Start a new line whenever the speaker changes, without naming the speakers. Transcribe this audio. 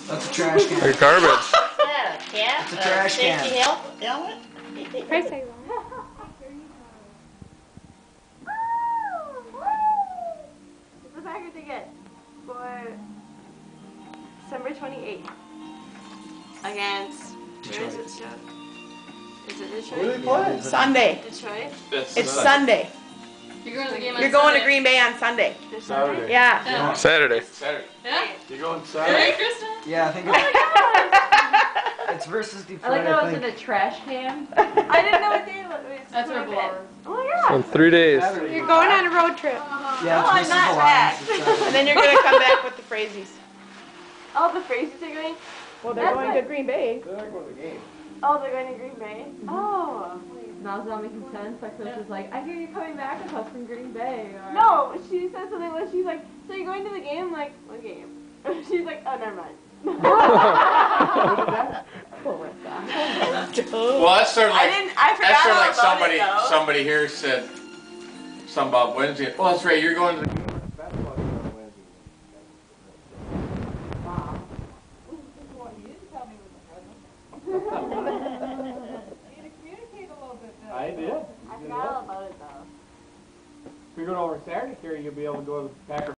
That's a trash can.
Your garbage.
Yeah.
It's a trash can.
Safety helmet.
Price tag.
It's a Packer ticket for December 28th against
Detroit.
Where is it? Is it Detroit?
Where are they playing?
Sunday.
Detroit?
It's Sunday.
You're going to the game on
You're going to
Sunday.
Green Bay on Sunday.
This
Saturday.
Sunday?
Yeah.
Saturday.
Saturday.
Yeah.
You going
Hey,
Saturday?
Kristen.
Yeah, I think it's versus Detroit.
I like how
I
it's in
think.
a trash can.
I didn't know what day it was.
That's our blower.
Oh my
In
god.
3 days.
Saturday.
You're going on a road trip.
Yeah,
No, I'm
it's versus
not
the Lions.
back.
It's,
And then you're going to come back with the Phrases.
Oh, the Phrases are going?
Well, they're
That's
going
what-
to Green Bay.
They're not going to the game.
Oh, they're going to Green Bay? Oh.
Now it's not making sense. Like, Chris was like, I hear you're coming back with us from Green Bay. Or...
No, she said something where she's like, so you're going to the game? I'm like, what game? She's like, oh, never mind.
Well, that's sort of like
I forgot
that's sort of
all
like
about it, though.
somebody here said something about Wednesday. Well, that's right. You're going to the
Basketball is on Wednesday. I did.
I forgot all about it though.
If you're going over Saturday, Carrie, you'll be able to go to the Packer.